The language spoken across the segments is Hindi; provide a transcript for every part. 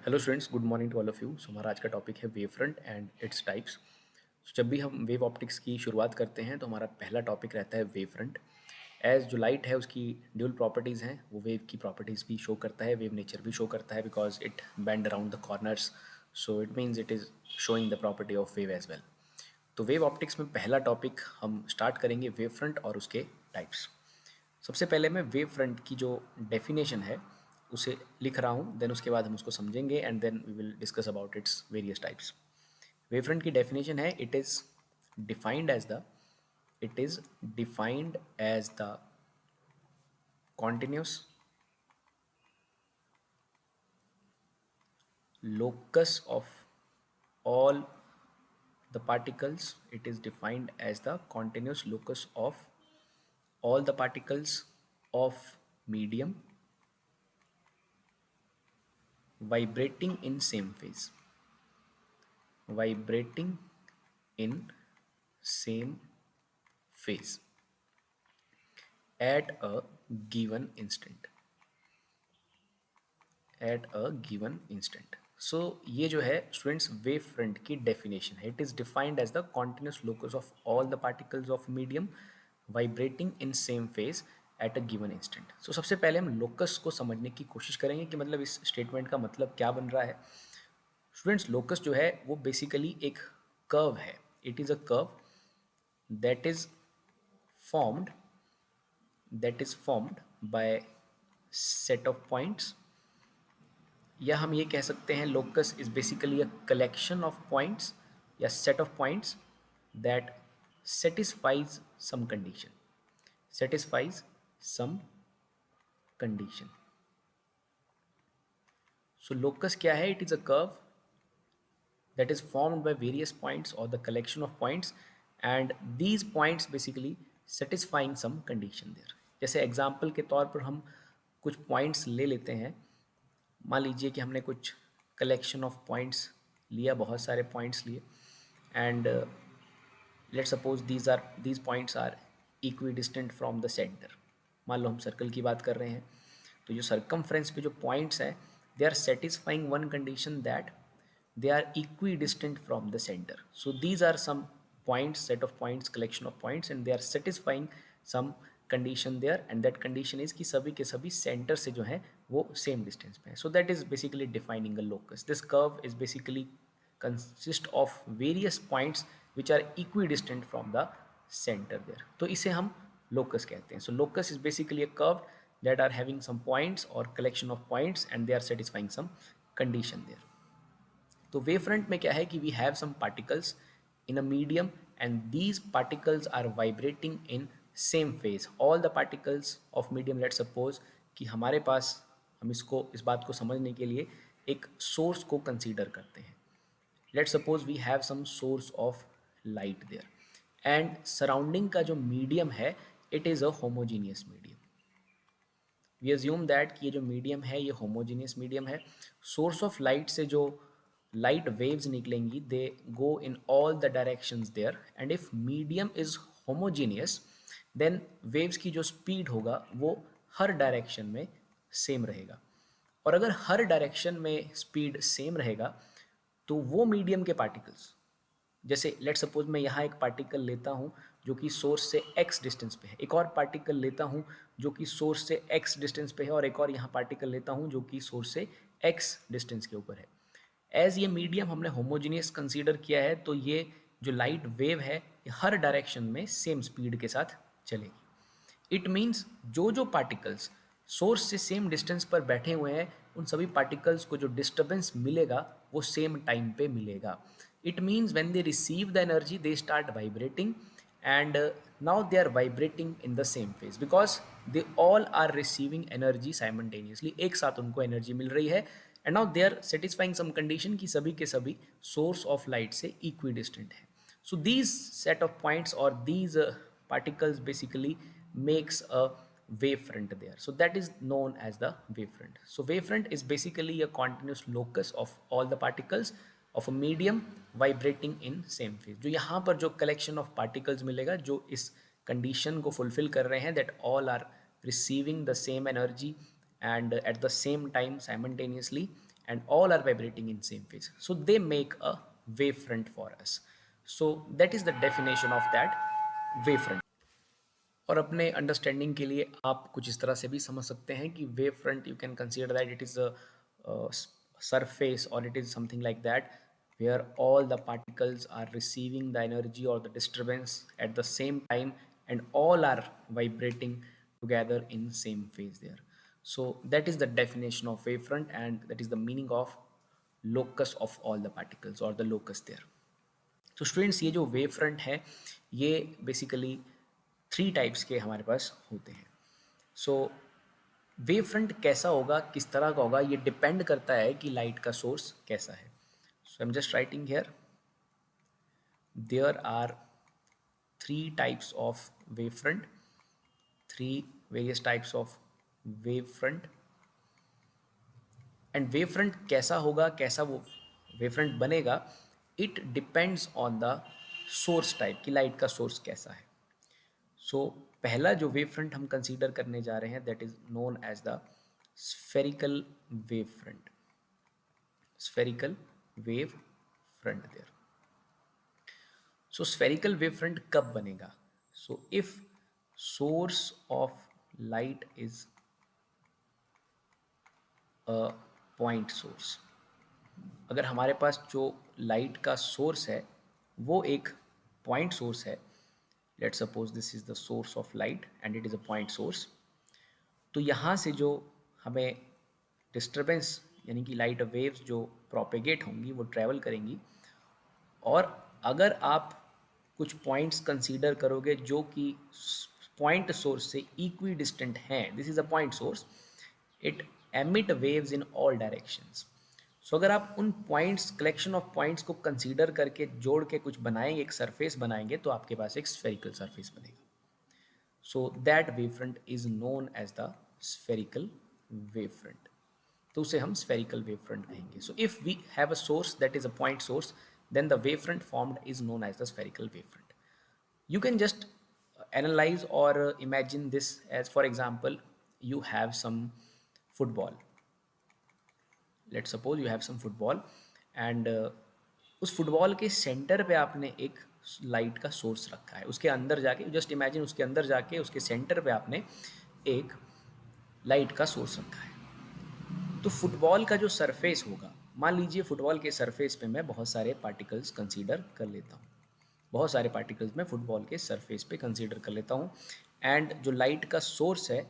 Hello students, good morning to all of you. So हमारा आज का टॉपिक है wave front and its types. जब भी हम वेव ऑप्टिक्स की शुरुआत करते हैं तो हमारा पहला टॉपिक रहता है वेव फ्रंट। एज जो लाइट है उसकी ड्यूल प्रॉपर्टीज़ हैं, वो वेव की प्रॉपर्टीज़ भी शो करता है, वेव नेचर भी शो करता है, because it bend around the corners. So it means it is showing the property of wave as well. तो वेव ऑप्टिक्स में पहला टॉपिक हम स्टार्ट करेंगे वेव फ्रंट और उसके टाइप्स। सबसे पहले मैं वेव फ्रंट की जो डेफिनेशन है उसे लिख रहा हूँ, देन उसके बाद हम उसको समझेंगे and then we will discuss about its various types. Wave front की डेफिनेशन है defined as the it is defined as the continuous locus of all the particles. It is defined as the continuous locus of all the particles of medium vibrating in same phase, vibrating in same phase at a given instant, at a given instant. So ये जो है स्टूडेंट्स वेव फ्रंट की डेफिनेशन है। It is defined as the continuous locus of all the particles of medium vibrating in same phase at a given instant. So सबसे पहले हम लोकस को समझने की कोशिश करेंगे कि मतलब इस स्टेटमेंट का मतलब क्या बन रहा है। स्टूडेंट्स लोकस जो है वो बेसिकली एक कर्व है। It is a curve that is formed that is formed by set of points, या हम ये कह सकते हैं locus is basically a collection of points या set of points that satisfies some condition, satisfies some condition. So locus क्या है? It is a curve that is formed by various points or the collection of points, and these points basically satisfying some condition there. जैसे एग्जाम्पल के तौर पर हम कुछ पॉइंट्स ले लेते हैं। मान लीजिए कि हमने कुछ कलेक्शन ऑफ पॉइंट्स लिया, बहुत सारे पॉइंट्स लिए, and let suppose these points are equidistant from the centre. मान लो हम सर्कल की बात कर रहे हैं, तो जो सरकमफ्रेंस पे जो पॉइंट्स हैं they are satisfying one condition that they are equidistant from the center. So these are some points, set of points, collection of points, and they are satisfying some condition there, and that condition is कि सभी के सभी center से जो है वो same distance पे है. So that is basically defining a locus. This curve is basically consist of various points which are equidistant from the center there. तो इसे हम locus कहते हैं. So locus is basically a curve that are having some points or collection of points and they are satisfying some condition there. तो वेव फ्रंट में क्या है कि we have some particles in a medium and these particles are vibrating in same phase. All the particles of medium, let suppose कि हमारे पास, हम इसको इस बात को समझने के लिए एक सोर्स को कंसीडर करते हैं। Let suppose we have some source of light there and surrounding का जो मीडियम है it is a homogeneous medium. We assume that कि ये जो मीडियम है ये होमोजीनियस मीडियम है। सोर्स ऑफ लाइट से जो लाइट वेव्स निकलेंगी they go in all the directions there, and if medium is homogeneous then waves की जो स्पीड होगा वो हर डायरेक्शन में सेम रहेगा। और अगर हर डायरेक्शन में स्पीड सेम रहेगा तो वो मीडियम के पार्टिकल्स, जैसे लेट सपोज मैं यहाँ एक पार्टिकल लेता हूँ जो कि सोर्स से x डिस्टेंस पे है, एक और पार्टिकल लेता हूँ जो कि सोर्स से x डिस्टेंस पे है, और एक और यहाँ पार्टिकल लेता हूँ जो कि सोर्स से x डिस्टेंस के ऊपर है। एज ये मीडियम हमने होमोजीनियस कंसीडर किया है तो ये जो लाइट वेव है ये हर डायरेक्शन में सेम स्पीड के साथ चलेगी। इट मीन्स जो जो पार्टिकल्स सोर्स से सेम डिस्टेंस पर बैठे हुए हैं उन सभी पार्टिकल्स को जो डिस्टर्बेंस मिलेगा वो सेम टाइम पे मिलेगा। It means when they receive the energy they start vibrating, and now they are vibrating in the same phase because they all are receiving energy simultaneously। एक साथ उनको एनर्जी मिल रही है, and now they are satisfying some condition कि सभी के सभी source of light से equidistant है। So these set of points or these particles basically makes a wavefront there. So that is known as the wavefront. So wavefront is basically a continuous locus of all the particles of a medium vibrating in same phase। जो यहाँ पर जो collection of particles मिलेगा जो इस condition को fulfill कर रहे हैं that all are receiving the same energy and at the same time simultaneously, and all are vibrating in same phase, so they make a wavefront for us. So that is the definition of that wavefront. और अपने अंडरस्टैंडिंग के लिए आप कुछ इस तरह से भी समझ सकते हैं कि wave front you can consider that it is a surface, or it is something like that, where all the particles are receiving the energy or the disturbance at the same time, and all are vibrating together in same phase there. So that is the definition of wavefront, and that is the meaning of locus of all the particles, or the locus there. तो स्टूडेंट्स, ये जो वेव फ्रंट है, ये बेसिकली 3 टाइप्स के हमारे पास होते हैं. सो वेव फ्रंट कैसा होगा, किस तरह का होगा, ये डिपेंड करता है कि लाइट का सोर्स कैसा है. So I am just writing here, there are 3 types of wave front, 3 various types of wave front. And wave front कैसा होगा, कैसा वो वेव फ्रंट बनेगा, it depends on the source type, की लाइट का सोर्स कैसा है. सो पहला जो वेव फ्रंट हम कंसीडर करने जा रहे हैं, that is known as the spherical wave front. Spherical wave front there. So spherical wave front कब बनेगा? So if source of light is a point source, अगर हमारे पास जो लाइट का सोर्स है वो एक पॉइंट सोर्स है, let's suppose this is the source of light and it is a point source, तो यहाँ से जो हमें डिस्टरबेंस, यानी कि लाइट वेव्स जो प्रोपेगेट होंगी वो ट्रैवल करेंगी. और अगर आप कुछ पॉइंट्स कंसीडर करोगे जो कि पॉइंट सोर्स से इक्वी डिस्टेंट हैं, this is a point source, it emit waves in all directions. So अगर आप उन पॉइंट्स, कलेक्शन ऑफ पॉइंट्स को कंसीडर करके जोड़ के कुछ बनाएंगे, एक सरफेस बनाएंगे, तो आपके पास एक स्फेरिकल सरफेस बनेगा. So that wave front is known as the spherical wave front. तो उसे हम स्फेरिकल वेव फ्रंट कहेंगे. So if we have a source that is a point source, then the wavefront formed is known as the spherical wavefront. You can just analyze or imagine this as, for example, you have some football. Let's suppose you have some football, and उस फुटबॉल के सेंटर पे आपने एक लाइट का सोर्स रखा है. उसके अंदर जाके, जस्ट इमेजिन, उसके अंदर जाके उसके सेंटर पे आपने एक लाइट का सोर्स रखा है. तो फुटबॉल का जो सरफेस होगा, मान लीजिए फुटबॉल के सरफेस पे मैं बहुत सारे पार्टिकल्स कंसीडर कर लेता हूँ. बहुत सारे पार्टिकल्स मैं फुटबॉल के सरफेस पे कंसीडर कर लेता हूँ, एंड जो लाइट का सोर्स है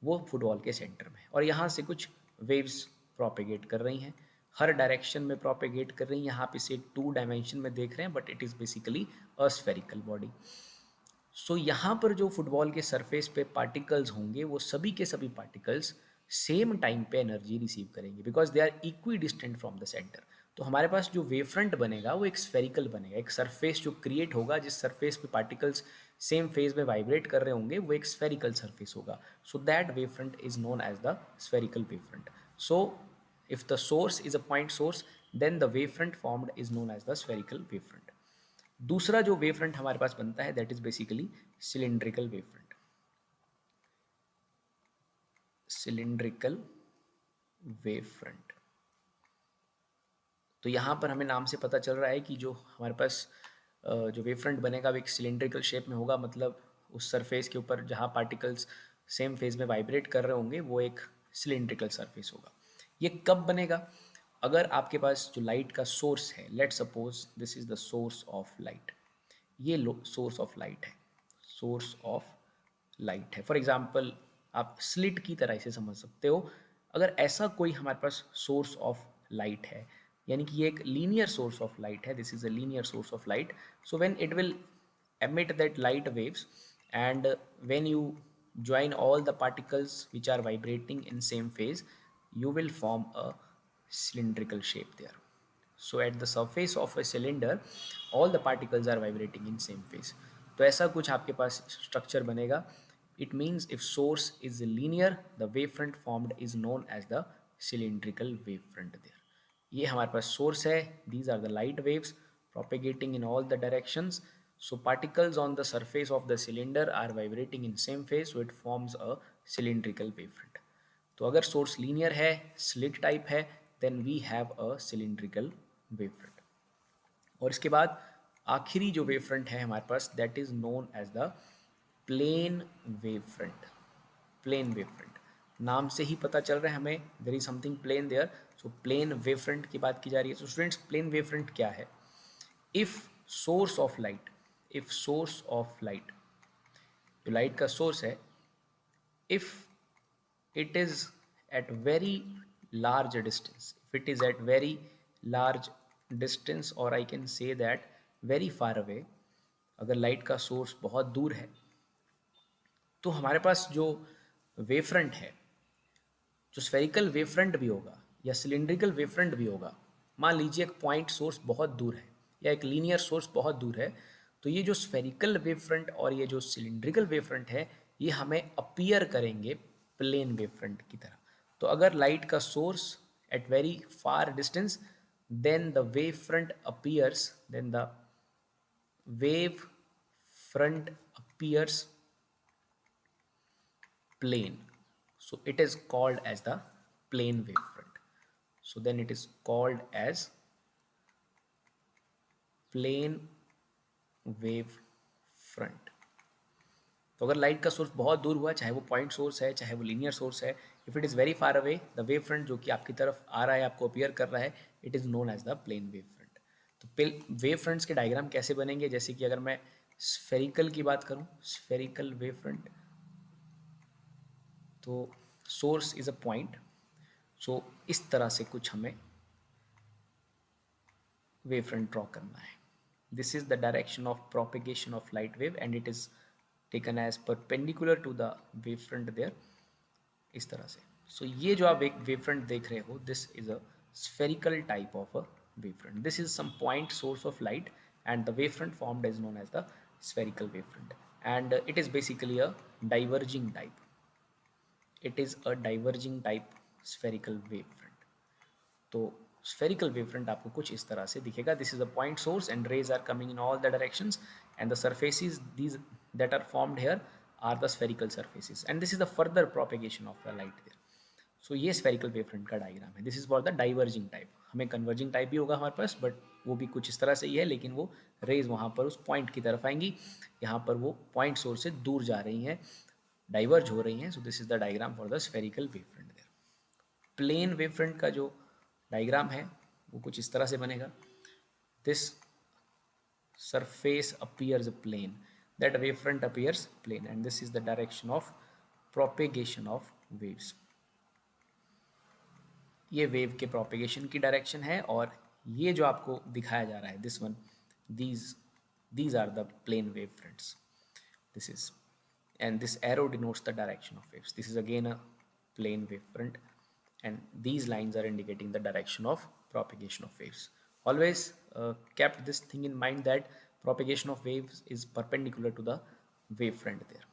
वो फुटबॉल के सेंटर में है, और यहाँ से कुछ वेव्स प्रोपेगेट कर रही हैं, हर डायरेक्शन में प्रोपेगेट कर रही हैं. यहाँ पे से 2 डायमेंशन में देख रहे हैं, but it is basically a spherical body. So यहाँ पर जो फुटबॉल के सरफेस पे पार्टिकल्स होंगे, वो सभी के सभी पार्टिकल्स सेम टाइम पे एनर्जी रिसीव करेंगे, because they are equidistant from the centre. तो हमारे पास जो वेव फ्रंट बनेगा वो एक स्फेरिकल बनेगा. एक सरफेस जो क्रिएट होगा, जिस सरफेस पे पार्टिकल्स सेम फेज में वाइब्रेट कर रहे होंगे, वो एक स्फेरिकल सरफेस होगा. So that wave front is known as the spherical wave front. So if the source is a point source, then the wave front formed is known as the spherical wave front. दूसरा जो वेव फ्रंट हमारे पास बनता है, that is basically cylindrical wave front. Cylindrical wave front. तो यहाँ पर हमें नाम से पता चल रहा है कि जो हमारे पास जो वेव फ्रंट बनेगा वो एक सिलिंड्रिकल शेप में होगा. मतलब उस सरफेस के ऊपर जहाँ पार्टिकल्स सेम फेज में वाइब्रेट कर रहे होंगे, वो एक सिलिंड्रिकल सरफेस होगा. ये कब बनेगा? अगर आपके पास जो लाइट का सोर्स है, let suppose this is the source of light, ये सोर्स ऑफ लाइट है, सोर्स ऑफ लाइट है. फॉर एग्जांपल, आप स्लिट की तरह इसे समझ सकते हो. अगर ऐसा कोई हमारे पास सोर्स ऑफ लाइट है, यानी कि ये एक लीनियर सोर्स ऑफ लाइट है, this is a linear source of light. So when it will emit that light waves, and when you join all the particles which are vibrating in same phase, you will form a cylindrical shape there. So at the surface of a cylinder, all the particles are vibrating in same phase. तो ऐसा कुछ आपके पास स्ट्रक्चर बनेगा. It means if source is linear, the wavefront formed is known as the cylindrical wavefront there. ये हमारे पास सोर्स है, these are the light waves propagating in all the directions. So particles on the surface of the cylinder are vibrating in same phase, so it forms a cylindrical wavefront. तो अगर सोर्स लीनियर है, स्लिट टाइप है, then we have a cylindrical wavefront. और इसके बाद आखिरी जो वेव फ्रंट है हमारे पास, that is known as the plane wave front. Plane wave front, नाम से ही पता चल रहा है हमें, there is something plane there. So plane wave front की बात की जा रही है. सो स्टूडेंट्स, प्लेन वेव फ्रंट क्या है? If source of light, if source of light, जो लाइट का सोर्स है, if it is at very large distance, if it is at very large distance, or I can say that very far away, अगर लाइट का सोर्स बहुत दूर है, तो हमारे पास जो वेव फ्रंट है, जो स्फेरिकल वेव फ्रंट भी होगा या सिलिंड्रिकल वेव फ्रंट भी होगा, मान लीजिए एक पॉइंट सोर्स बहुत दूर है या एक लीनियर सोर्स बहुत दूर है, तो ये जो स्फेरिकल वेव फ्रंट और ये जो सिलिंड्रिकल वेव फ्रंट है, ये हमें अपीयर करेंगे प्लेन वेव फ्रंट की तरह. तो अगर लाइट का source at very far distance, then the wave front appears, then the wave front appears plane, so it is called as the plane wave front. So then it is called as plane wave front. तो अगर लाइट का सोर्स बहुत दूर हुआ, चाहे वो पॉइंट सोर्स है चाहे वो लीनियर सोर्स है, if it is very far away, the wave front जो कि आपकी तरफ आ रहा है, आपको अपीयर कर रहा है, it is known as the plane wave front. तो वेव फ्रंट्स के डायग्राम कैसे बनेंगे? जैसे कि अगर मैं स्फेरिकल की बात करूं, स्फेरिकल वेव फ्रंट, तो सोर्स इज़ अ पॉइंट. सो इस तरह से कुछ हमें वेव फ्रंट ड्रॉ करना है. This is the direction of propagation of light wave and it is taken as perpendicular to the wave front there, इस तरह से. सो ये जो आप एक वेव फ्रंट देख रहे हो, this is a spherical type of a wavefront. This is some point source of light, and the wavefront formed is known as the spherical wavefront, and it is basically a diverging type. It is a diverging type spherical wavefront. तो spherical wavefront आपको कुछ इस तरह से दिखेगा. This is a point source and rays are coming in all the directions, and the surfaces these that are formed here are the spherical surfaces, and this is the further propagation of the light there. So ये spherical wavefront का डायग्राम है. This is for the diverging type. हमें converging type भी होगा हमारे पास, बट वो भी कुछ इस तरह से ही है, लेकिन वो रेज वहाँ पर उस पॉइंट की तरफ आएंगी, यहाँ पर वो पॉइंट सोर्स से दूर जा रही हैं, डाइवर्ज हो रही हैं. So this is the diagram for the spherical wavefront there. Plane wavefront का जो डायग्राम है वो कुछ इस तरह से बनेगा. This surface appears plane, that wavefront appears plane, and this is the direction of propagation of waves. ये वेव के प्रोपेगेशन की डायरेक्शन है, और ये जो आपको दिखाया जा रहा है, this one, these are the plane wave fronts. This is, and this arrow denotes the direction of waves. This is again a plane wave front, and these lines are indicating the direction of propagation of waves. Always kept this thing in mind that propagation of waves is perpendicular to the wave front there.